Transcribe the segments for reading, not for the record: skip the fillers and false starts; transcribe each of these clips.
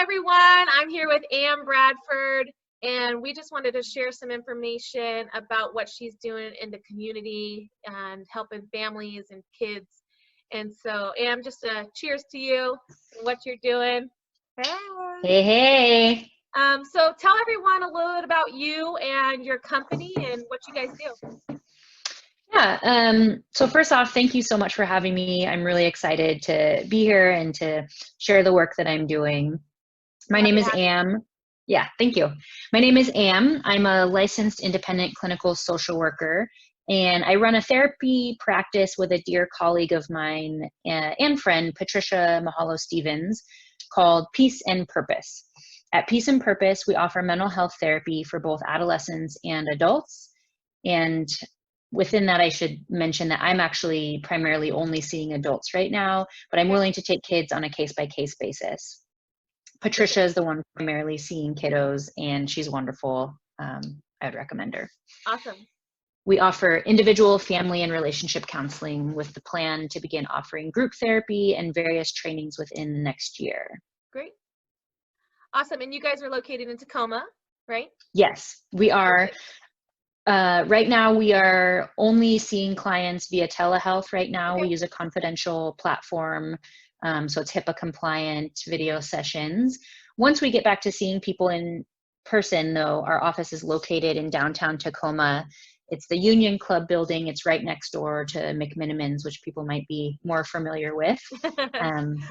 everyone. I'm here with Bradford, and we just wanted to share some information about what she's doing in the community and helping families and kids. And so, just a cheers to you and what you're doing. Hey, hey. So tell everyone a little bit about you and your company and what you guys do. Yeah, so first off, thank you so much for having me. I'm really excited to be here and to share the work that I'm doing. My name is Am. Yeah, thank you. My name is Am. I'm a licensed independent clinical social worker, and I run a therapy practice with a dear colleague of mine and friend, Patricia Mahalo-Stevens, called Peace and Purpose. At Peace and Purpose, we offer mental health therapy for both adolescents and adults. And within that, I should mention that I'm actually primarily only seeing adults right now, but I'm willing to take kids on a case-by-case basis. Patricia is the one primarily seeing kiddos, and she's wonderful. I would recommend her. Awesome. We offer individual, family, and relationship counseling with the plan to begin offering group therapy and various trainings within the next year. Great. Awesome. And you guys are located in Tacoma, right? Yes, we are. Right now, we are only seeing clients via telehealth right now. Okay. We use a confidential platform, so it's HIPAA compliant video sessions. Once we get back to seeing people in person, though, our office is located in downtown Tacoma. It's the Union Club building. It's right next door to McMinimans, which people might be more familiar with.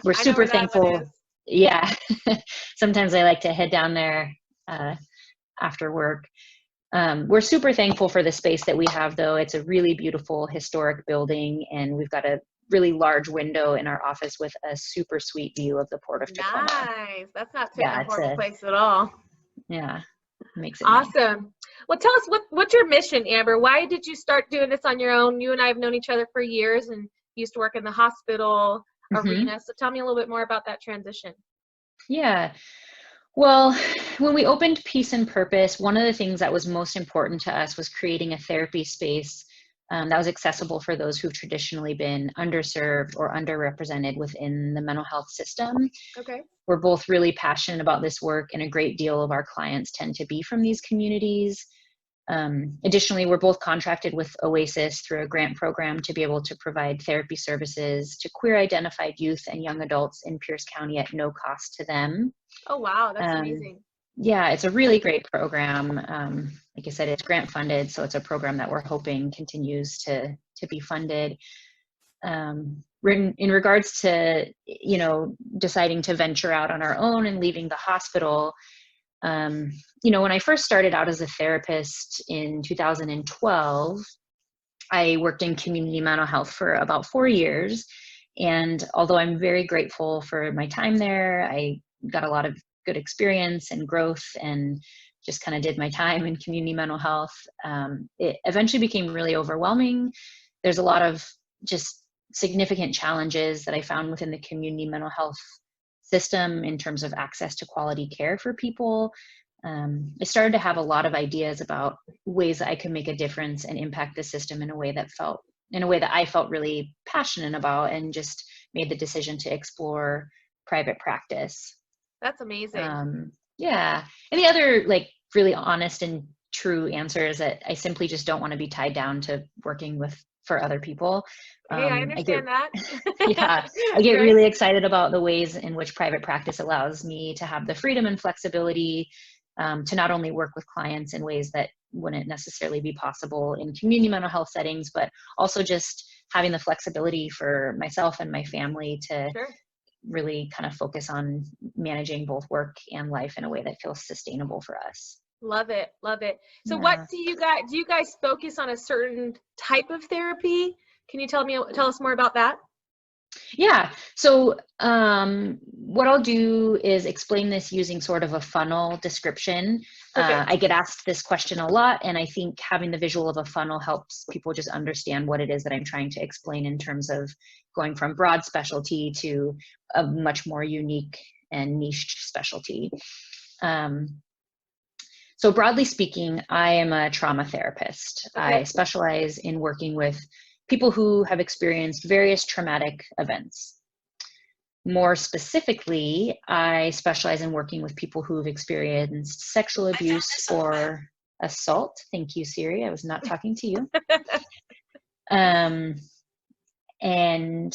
We're super thankful. Yeah, sometimes I like to head down there after work. We're super thankful for the space that we have, though. It's a really beautiful historic building, and we've got a really large window in our office with a super sweet view of the Port of Tacoma. Nice. That's not a horrible place at all. Yeah, makes it awesome. Nice. Well, tell us what's your mission, Amber? Why did you start doing this on your own? You and I have known each other for years and used to work in the hospital arena. So tell me a little bit more about that transition. Yeah. Well, when we opened Peace and Purpose, one of the things that was most important to us was creating a therapy space that was accessible for those who've traditionally been underserved or underrepresented within the mental health system. Okay. We're both really passionate about this work, and a great deal of our clients tend to be from these communities. Additionally, we're both contracted with Oasis through a grant program to be able to provide therapy services to queer identified youth and young adults in Pierce County at no cost to them. Oh, wow. That's amazing. Yeah, it's a really great program. Like I said, it's grant funded, so it's a program that we're hoping continues to be funded. In regards to, deciding to venture out on our own and leaving the hospital, when I first started out as a therapist in 2012, I worked in community mental health for about 4 years. And although I'm very grateful for my time there, I got a lot of good experience and growth and just kind of did my time in community mental health. It eventually became really overwhelming. There's a lot of just significant challenges that I found within the community mental health system in terms of access to quality care for people. I started to have a lot of ideas about ways that I could make a difference and impact the system in a way that I felt really passionate about, and just made the decision to explore private practice. That's amazing. Yeah. And the other really honest and true answer is that I simply just don't want to be tied down to working for other people. Hey, I understand that. Yeah, I get really excited about the ways in which private practice allows me to have the freedom and flexibility to not only work with clients in ways that wouldn't necessarily be possible in community mental health settings, but also just having the flexibility for myself and my family to really kind of focus on managing both work and life in a way that feels sustainable for us. Love it. Love it. So what do you guys focus on a certain type of therapy? Can you tell us more about that? Yeah. So what I'll do is explain this using sort of a funnel description. I get asked this question a lot, and I think having the visual of a funnel helps people just understand what it is that I'm trying to explain in terms of going from broad specialty to a much more unique and niche specialty. So broadly speaking, I am a trauma therapist. I specialize in working with people who have experienced various traumatic events. More specifically, I specialize in working with people who've experienced sexual abuse or assault. Thank you, Siri. I was not talking to you. And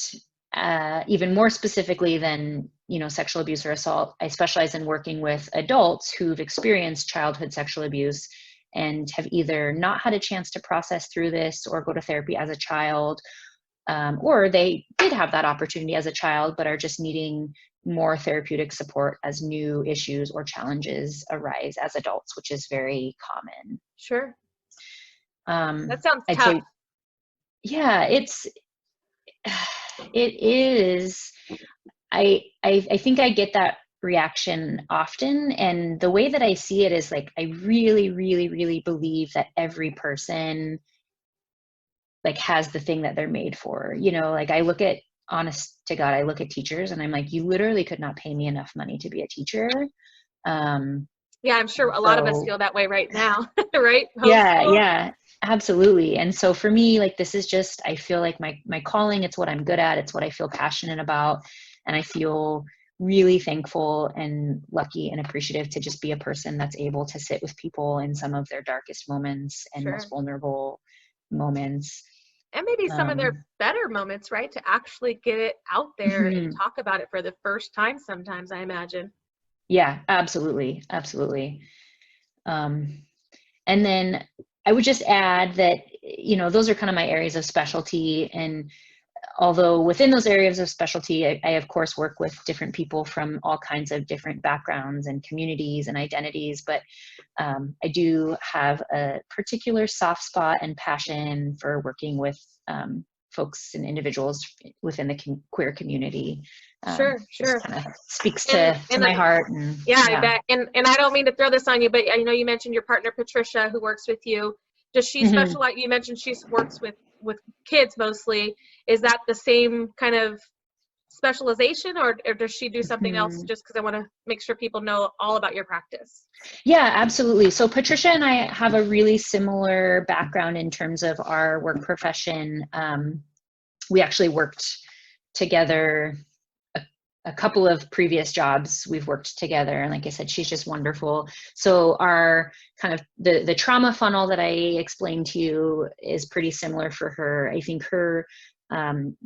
even more specifically than, you know, sexual abuse or assault, I specialize in working with adults who've experienced childhood sexual abuse and have either not had a chance to process through this or go to therapy as a child, or they did have that opportunity as a child, but are just needing more therapeutic support as new issues or challenges arise as adults, which is very common. Sure. That sounds I'd tough. say, yeah, it is. I think I get that reaction often, and the way that I see it is like, I really, really, really believe that every person like has the thing that they're made for. You know, like I look at, honest to God, I look at teachers and I'm like, you literally could not pay me enough money to be a teacher. Yeah, I'm sure a lot of us feel that way right now, right? Yeah, absolutely. And so for me, like, this is just, I feel like my calling, it's what I'm good at, it's what I feel passionate about. And I feel really thankful and lucky and appreciative to just be a person that's able to sit with people in some of their darkest moments and Sure. most vulnerable moments. And maybe some of their better moments, right? To actually get it out there and talk about it for the first time sometimes, I imagine. Yeah, absolutely. Absolutely. And then I would just add that, you know, those are kind of my areas of specialty. And although within those areas of specialty, I of course work with different people from all kinds of different backgrounds and communities and identities, but I do have a particular soft spot and passion for working with folks and individuals within the queer community. Sure. Just kind of speaks to my heart. And yeah, I bet. And I don't mean to throw this on you, but I know you mentioned your partner Patricia, who works with you. Does she specialize? You mentioned she works with kids mostly. Is that the same kind of specialization, or does she do something else? Just because I want to make sure people know all about your practice. Yeah, absolutely. So Patricia and I have a really similar background in terms of our work profession. We actually worked together a couple of previous jobs. We've worked together, and like I said, she's just wonderful. So our kind of the trauma funnel that I explained to you is pretty similar for her. I think her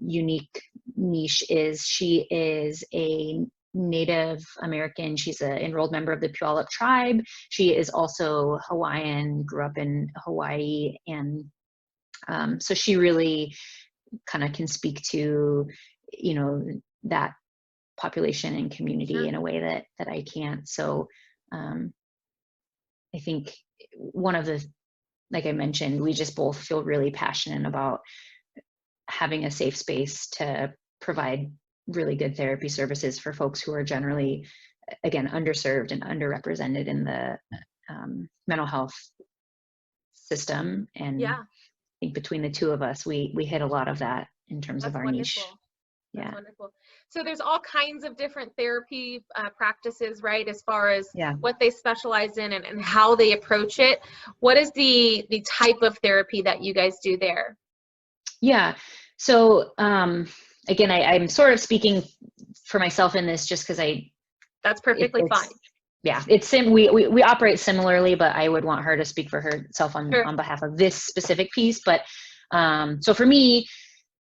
unique niche is she is a Native American. She's an enrolled member of the Puyallup tribe. She is also Hawaiian, grew up in Hawaii, and so she really kind of can speak to, you know, that population and community in a way that I can't. So I think one of the, like I mentioned, we just both feel really passionate about having a safe space to provide really good therapy services for folks who are generally, again, underserved and underrepresented in the mental health system. And I think between the two of us, we hit a lot of that in terms of our niche. That's wonderful. So there's all kinds of different therapy practices, right? As far as what they specialize in and how they approach it. What is the type of therapy that you guys do there? Yeah. So again, I'm sort of speaking for myself in this just because that's perfectly fine. Yeah, we operate similarly, but I would want her to speak for herself on behalf of this specific piece. But so for me,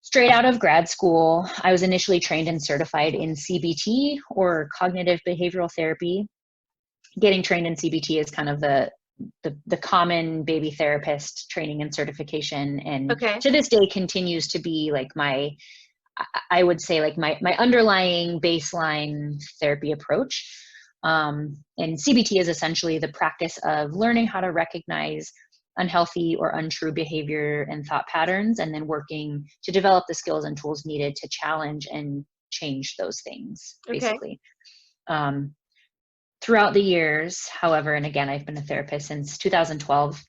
straight out of grad school, I was initially trained and certified in CBT, or cognitive behavioral therapy. Getting trained in CBT is kind of the common baby therapist training and certification, and to this day continues to be like I would say like my underlying baseline therapy approach. And CBT is essentially the practice of learning how to recognize unhealthy or untrue behavior and thought patterns, and then working to develop the skills and tools needed to challenge and change those things, basically. Throughout the years, however, and again, I've been a therapist since 2012,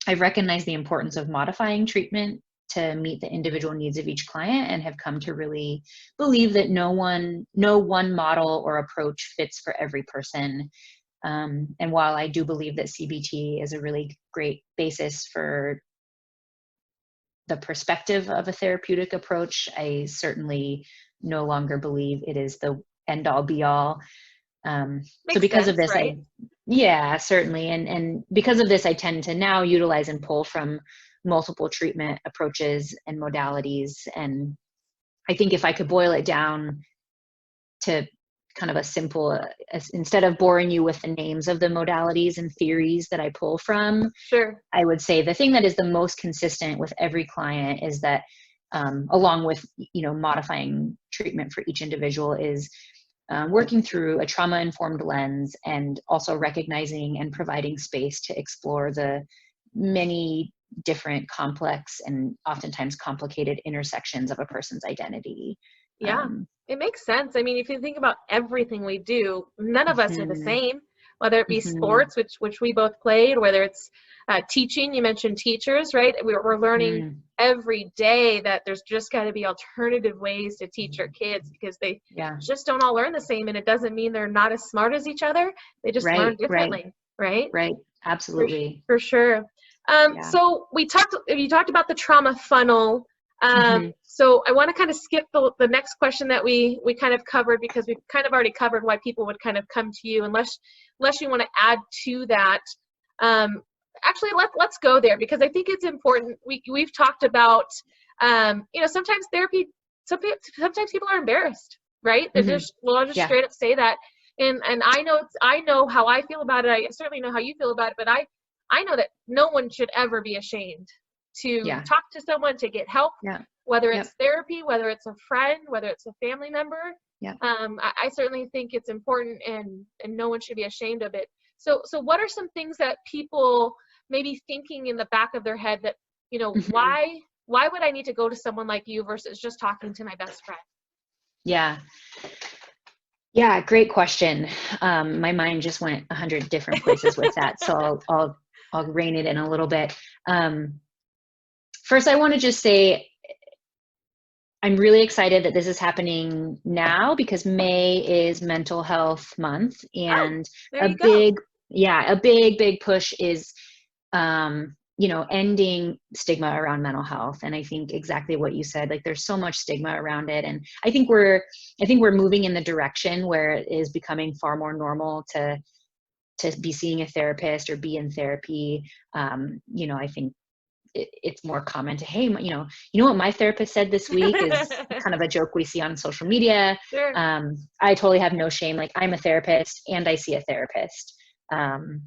I've recognized the importance of modifying treatment to meet the individual needs of each client, and have come to really believe that no one model or approach fits for every person. And while I do believe that CBT is a really great basis for the perspective of a therapeutic approach, I certainly no longer believe it is the end all be all. So Makes because of sense, this, right? yeah, certainly. And because of this, I tend to now utilize and pull from multiple treatment approaches and modalities. And I think if I could boil it down to kind of a simple, instead of boring you with the names of the modalities and theories that I pull from, Sure. I would say the thing that is the most consistent with every client is that, along with, modifying treatment for each individual, is working through a trauma-informed lens, and also recognizing and providing space to explore the many different complex and oftentimes complicated intersections of a person's identity. Yeah, it makes sense. I mean, if you think about everything we do, none of us are the Mhm, same, whether it be mhm, sports, which we both played, whether it's teaching, you mentioned teachers, right? We're learning mm, every day that there's just got to be alternative ways to teach our kids, because they yeah, just don't all learn the same. And it doesn't mean they're not as smart as each other. They just learn right, right, differently, right? right, For, absolutely. for sure. Yeah. So you talked about the trauma funnel. Mhm, So I want to kind of skip the next question that we kind of covered, because we've kind of already covered why people would kind of come to you, unless you want to add to that. Actually, let's go there, because I think it's important. We've talked about, sometimes therapy, sometimes people are embarrassed, right? They're mhm, just, well, I'll just yeah, straight up say that. And I know how I feel about it. I certainly know how you feel about it, but I know that no one should ever be ashamed to yeah, talk to someone, to get help, yeah, whether yep, it's therapy, whether it's a friend, whether it's a family member. yep. I certainly think it's important, and no one should be ashamed of it. So what are some things that people may be thinking in the back of their head, that, Mhm, why would I need to go to someone like you versus just talking to my best friend? yeah. Yeah, great question. My mind just went 100 different places with that, so I'll rein it in a little bit. Um, First, I want to just say I'm really excited that this is happening now, because May is Mental Health Month, Oh, and there a you go. big, yeah, a big push is, ending stigma around mental health. And I think exactly what you said, like there's so much stigma around it, and I think we're moving in the direction where it is becoming far more normal to be seeing a therapist or be in therapy. I think it's more common to, hey, what my therapist said this week, is kind of a joke we see on social media. Sure. I totally have no shame. Like, I'm a therapist and I see a therapist.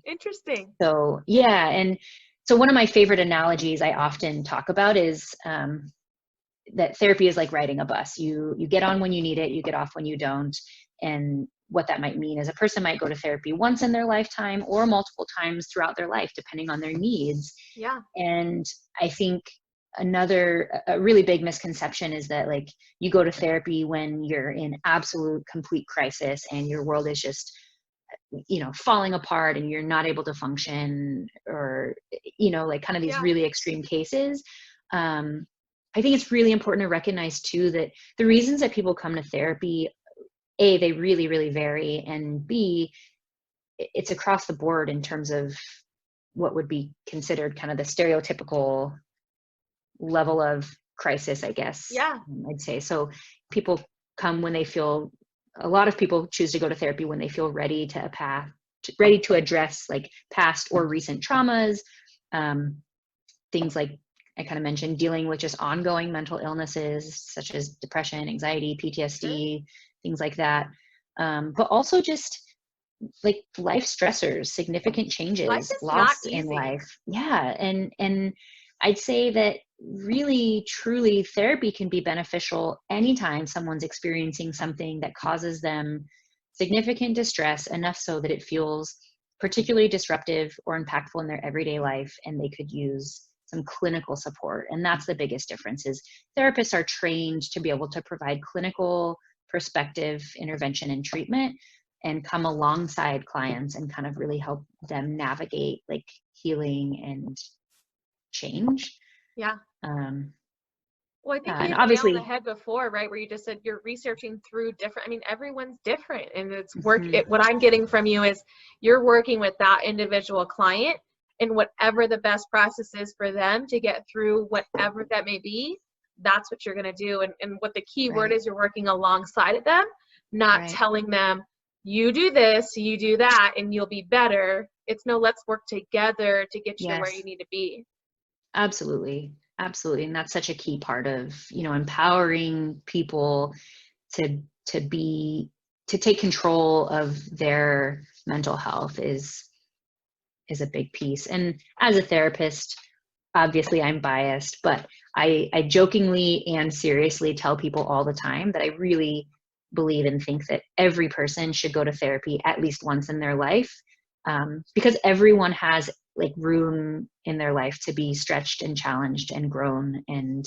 Interesting. So yeah. And so one of my favorite analogies I often talk about is, that therapy is like riding a bus. You get on when you need it, you get off when you don't. And what that might mean is a person might go to therapy once in their lifetime, or multiple times throughout their life, depending on their needs. Yeah. And I think a really big misconception is that, like, you go to therapy when you're in absolute complete crisis and your world is just, falling apart and you're not able to function, or, like, kind of these Yeah. really extreme cases. Um, I think it's really important to recognize too that the reasons that people come to therapy, A, they really, really vary, and B, it's across the board in terms of what would be considered kind of the stereotypical level of crisis, I guess, Yeah. I'd say. So people come when they feel, a lot of people choose to go to therapy when they feel ready ready to address, like, past or recent traumas, um, things like I kind of mentioned, dealing with just ongoing mental illnesses such as depression, anxiety, Sure. PTSD, things like that. But also just like life stressors, significant Life changes, is not loss in easy. life. Yeah. And I'd say that really, truly, therapy can be beneficial anytime someone's experiencing something that causes them significant distress, enough so that it feels particularly disruptive or impactful in their everyday life, and they could use some clinical support. And that's the biggest difference, is therapists are trained to be able to provide clinical perspective, intervention, and treatment, and come alongside clients and kind of really help them navigate, like, healing and change. Yeah. Um, Well, I think you and hit the nail on the obviously, head before, right? Where you just said you're researching through different, I mean, everyone's different, and mhm, what I'm getting from you is you're working with that individual client, and whatever the best process is for them to get through whatever that may be, that's what you're going to do. And what the key word Right. is, you're working alongside of them, not Right. telling them, you do this, you do that, and you'll be better. It's no, let's work together to get you to where you Yes. need to be. Absolutely. Absolutely. And that's such a key part of, empowering people to take control of their mental health is a big piece. And as a therapist, obviously I'm biased, but I jokingly and seriously tell people all the time that I really believe and think that every person should go to therapy at least once in their life, because everyone has like room in their life to be stretched and challenged and grown. And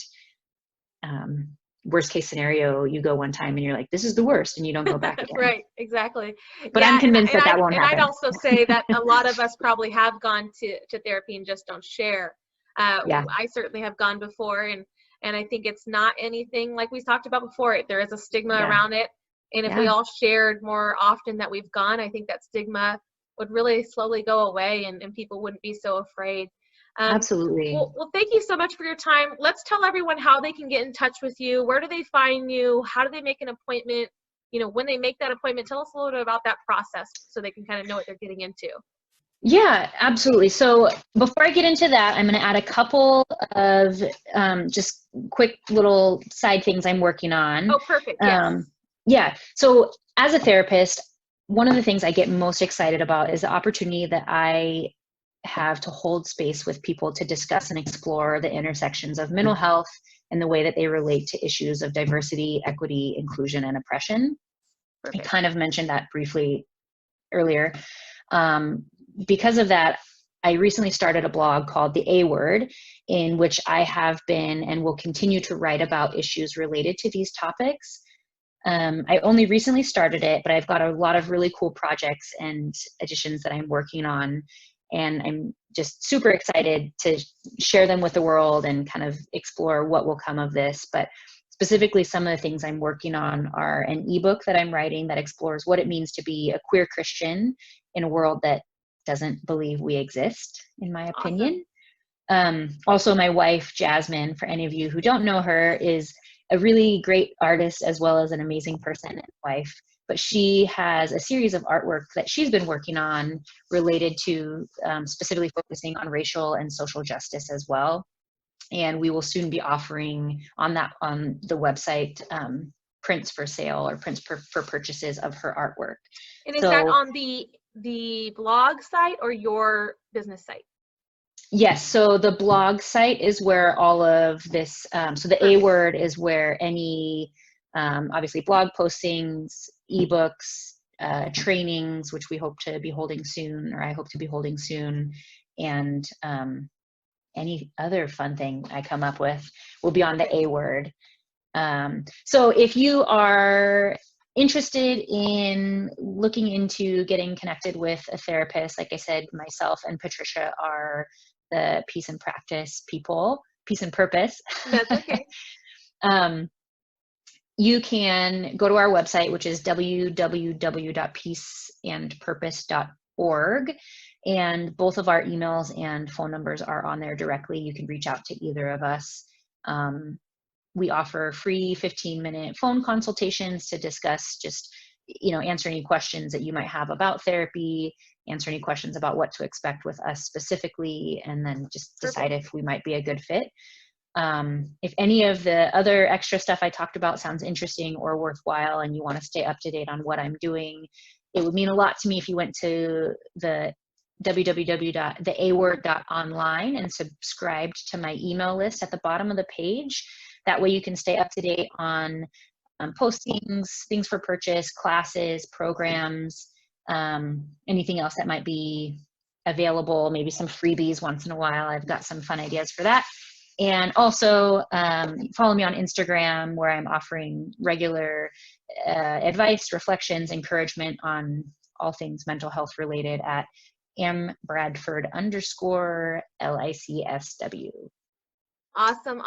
worst case scenario, you go one time and you're like, this is the worst, and you don't go back again. Right, exactly. But I'm Yeah, convinced that won't and I'd happen. also say that a lot of us probably have gone to therapy and just don't share. Yeah. I certainly have gone before, and I think it's not anything like we talked about before. There is a stigma Yeah. around it, and if we Yeah. all shared more often that we've gone, I think that stigma would really slowly go away, and people wouldn't be so afraid. Absolutely. Well, thank you so much for your time. Let's tell everyone how they can get in touch with you. Where do they find you? How do they make an appointment? When they make that appointment, tell us a little bit about that process so they can kind of know what they're getting into. Yeah, absolutely. So before I get into that, I'm going to add a couple of just quick little side things I'm working on. Oh, perfect. Yes. Yeah. So as a therapist, one of the things I get most excited about is the opportunity that I have to hold space with people to discuss and explore the intersections of mental health and the way that they relate to issues of diversity, equity, inclusion, and oppression. Perfect. I kind of mentioned that briefly earlier. Because of that, I recently started a blog called The A Word, in which I have been and will continue to write about issues related to these topics. I only recently started it, but I've got a lot of really cool projects and additions that I'm working on. And I'm just super excited to share them with the world and kind of explore what will come of this. But specifically, some of the things I'm working on are an ebook that I'm writing that explores what it means to be a queer Christian in a world that doesn't believe we exist, in my opinion. Awesome. Also, my wife, Jasmine, for any of you who don't know her, is a really great artist as well as an amazing person and wife. But she has a series of artwork that she's been working on related to specifically focusing on racial and social justice as well. And we will soon be offering on the website prints for sale or prints for purchases of her artwork. And is that on the blog site or your business site? Yes, so the blog site is where all of this, so the A Word is where any, obviously blog postings, ebooks, trainings, which we hope to be holding soon, or I hope to be holding soon, and any other fun thing I come up with will be on the A Word. So if you are interested in looking into getting connected with a therapist, like I said, myself and Patricia are the Peace and Practice people, Peace and Purpose. That's okay. You can go to our website, which is www.peaceandpurpose.org. And both of our emails and phone numbers are on there directly. You can reach out to either of us. We offer free 15-minute phone consultations to discuss just, answer any questions that you might have about therapy, answer any questions about what to expect with us specifically, and then just decide if we might be a good fit. If any of the other extra stuff I talked about sounds interesting or worthwhile and you want to stay up to date on what I'm doing, it would mean a lot to me if you went to the www.theaword.online and subscribed to my email list at the bottom of the page. That way you can stay up to date on postings, things for purchase, classes, programs, anything else that might be available, maybe some freebies once in a while. I've got some fun ideas for that. And also follow me on Instagram, where I'm offering regular advice, reflections, encouragement on all things mental health related at @Bradford_LICSW. Awesome.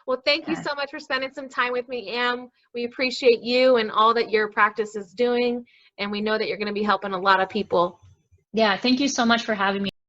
Well, thank you so much for spending some time with me, Am. We appreciate you and all that your practice is doing, and we know that you're going to be helping a lot of people. Yeah, thank you so much for having me.